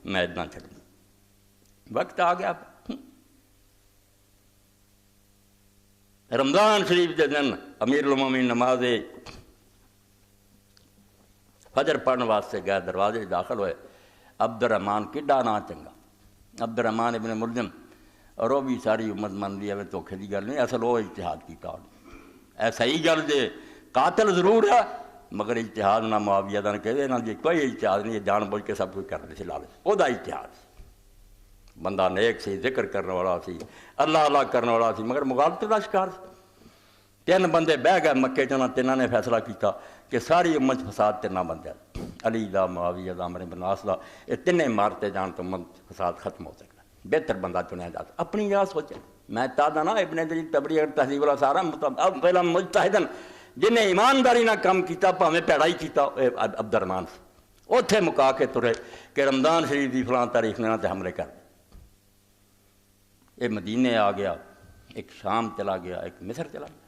میں اتنا چھڈوں. وقت آ گیا. رمضان شریف کے دن امیر المومنین نماز فجر پڑھنے واسطے گئے, دروازے داخل ہوئے. عبد الرحمان کڈا نا چنگا, عبد الرحمان ابن ملجم, اور وہ بھی ساری امت منتی ہے, دھوکھے کی گل نہیں. اصل وہ اجتہاد کیتا اے صحیح گل جے, قاتل ضرور ہے مگر اجتہاد نہ معاویہ دا کہ یہاں جی کوئی اجتہاد نہیں, جان بوجھ کے سب کچھ کرتے سی لالچ. وہ اجتہاد بندہ نیک سی, ذکر کرنے والا سی, اللہ اللہ کرنے والا سی, مگر مغالطے کا شکار سی. 3 بندے بہ گئے مکے چ, تینوں نے فیصلہ کیتا کہ ساری امت فساد 3 بندے, علی دا, معاویہ دا, عمرو بن العاص دا, یہ تینے مارتے جان تو امت فساد ختم ہو سکتا. بہتر بندہ چنیا جاتا. اپنی جگہ سوچے, میں تازہ نا ابن جریر طبری تہذیب والا سارا پہلا مجتہدن جنہیں ایمانداری نہ کام کیتا بھاویں پیڑا ہی کیتا عبد الرحمان سے. اوتھے مکا کے ترے کہ رمضان شریف دی فلاں تاریخ نے تے حملے کر. یہ مدینے آ گیا, ایک شام چلا گیا, ایک مصر چلا گیا.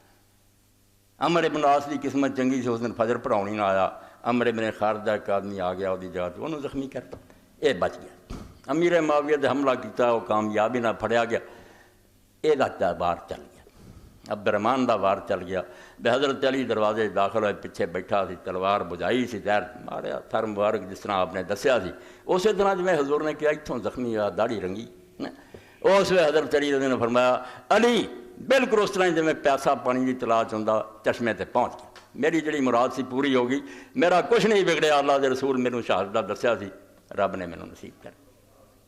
عمرو بن العاص دی قسمت چنگی سی, اس دن فجر پڑھاؤنی نہ آیا. عمرو بن خارجہ ایک آدمی آ گیا وہ جگہ تو انہوں زخمی کرتا, یہ بچ گیا. امیر معاویہ نے حملہ کیتا, وہ کامیابی نہ پھڑیا گیا. یہ وار چل گیا, عبد الرحمان دا وار چل گیا. حضرت علی دروازے داخل ہوئے, پیچھے بیٹھا سی, تلوار بجائی سی, زہر ماریا, تھر مبارک جس طرح آپ نے دسیا سی اسی طرح جی حضور نے کیا اتوں زخمی ہوا, داڑھی رنگی. اس وقت حضرت علی نے فرمایا علی بالکل اس طرح جی پیاسا پانی کی تلاش ہوں چشمے تے پہنچ گیا, میری جڑی مراد سی پوری ہو گئی, میرا کچھ نہیں بگڑیا. اللہ دے رسول میرے شہادت دسیا سی, رب نے مینوں نصیب کر.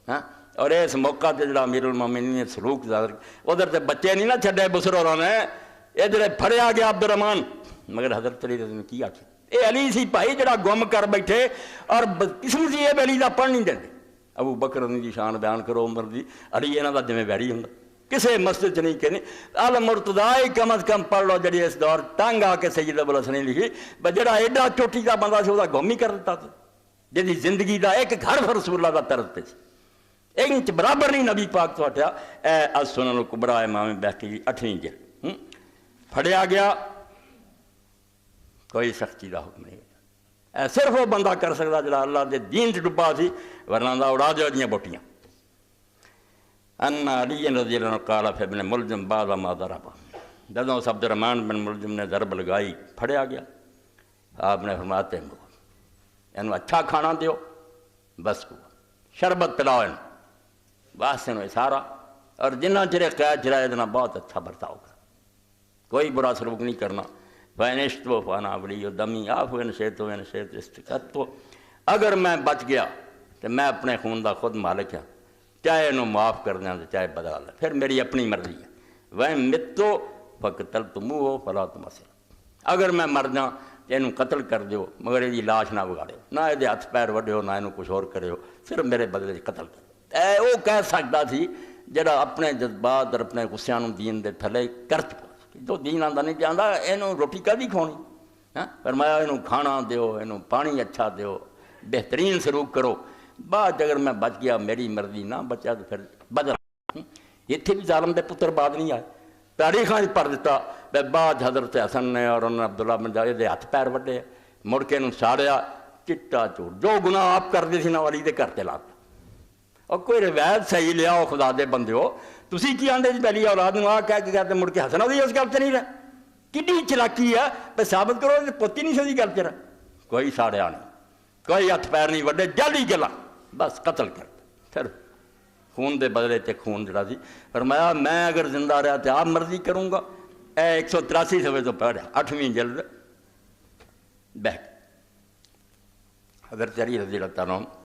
ہاں, اور اس موقع تے جڑا امیر المومنین نے سلوک ظاہر, ادھر تے بچے نہیں نہ چھڈے بسر ہوراں نے, ادھر پھڑیا گیا عبد الرحمان. مگر حضرت علی نے کی آخیا, یہ علی سی بھائی جڑا گم کر بیٹھے اور قسم سی یہ علی دا پڑھ نہیں دے. ابو بکر دی شان بیان کرو, عمر دی, علی یہاں دا جویں ویری ہوں کسے مسجد چ نہیں کہنی. المرتضی کم از کم پڑھ لو, جڑی اس دور تنگ آ کے سید ابو الحسن لکھی, جڑا ایڈا چوٹی کا بندہ سی وہ گم ہی کر دیتا سی, جی زندگی دا ایک گھر پر رسول اللہ دا طرز پہ سی, ایک انچ برابر نہیں نبی پاک تو ہٹیا. اے السنن الکبریٰ امام بیہقی 8ویں جلد. پھڑیا گیا, کوئی سختی دا حکم نہیں. اے صرف وہ بندہ کر سکتا جڑا اللہ دے دین چ ڈبا سی, ورنہ دا اڑا دے دیاں بوٹیاں. ان علی رضی اللہ عنہ قال فی ابن ملجم بعد ما ضرب, جدوں عبد الرحمان بن ملجم نے ضرب لگائی پھڑیا گیا, آپ نے فرمایا تینو اینو اچھا کھانا دیو, بس کو شربت پلاؤ اینو, واسطے نو اشارہ, اور جنہ چرے قید چرائے اتنا بہت اچھا برتاؤ کر, کوئی برا سلوک نہیں کرنا. فَإِنِ اشْتُوَ فَأَنَا وَلِيُّ دَمِي عَفْوًا إِن شِئْتُ وَإِن شِئْتُ اسْتَكْبَرْتُ. اگر میں بچ گیا تو میں اپنے خون دا خود مالک ہوں, چاہے انہوں معاف کر دیں چاہے بدلا لیں, پھر میری اپنی مرضی ہے. وَإِن مِتُّ فَقْتَلْتُمُوهُ فَلَا تُمَسِّلُوا. اگر میں مر جاں تو انہوں قتل کر دیو, مگر یہ لاش نہ بگاڑو, نہ یہ ہاتھ پیر وڈیو, نہ انہوں کچھ اور کرو, صرف میرے بدلے قتل کرو. وہ کہہ سکتا سی جڑا اپنے جذبات اور اپنے غصیاں نوں دین دے تھلے کر چکا, جو دین آندا نہیں جاندا اینوں روٹی کدی کھانی. فرمایا اینوں کھانا دیو, اینوں پانی اچھا دیو, بہترین سلوک کرو. بعد اگر میں بچ گیا میری مرضی, نہ بچا تو پھر بدل. اتنے بھی ظالم دے پتر بعد نہیں آئے, تاریخاں پڑھ دیتا. بعد حضرت حسن نے اور انہوں نے عبداللہ بن جاوید دے ہاتھ پیر وڈے, مڑ کے انہوں ساڑیا, چٹا چور, جو گناہ آپ کرتے سی نہ علی دے کرتے لاتا. اور کوئی روایت صحیح لیا ہو خدا دے بندے ہو, تسی کی آندے جی پہلی اولاد نوں آ کہہ کے کہتے مڑ کے ہسنا دی اس گل تے نہیں رہے. کڈی چلاکی ہے, پہ ثابت کرو کہ پوتی نہیں سی گل تے رہے. کوئی ساڑیا نہیں, کوئی ہاتھ پیر نہیں وڈے, جلدی گلا, بس قتل کر. پھر خون دے بدلے تے خون جڑا سی. فرمایا میں اگر زندہ رہا تو آپ مرضی کروں گا. اے 183 صفحے تو پڑھا, 8ویں جلد بہ. حضرت علی رضی اللہ عنہ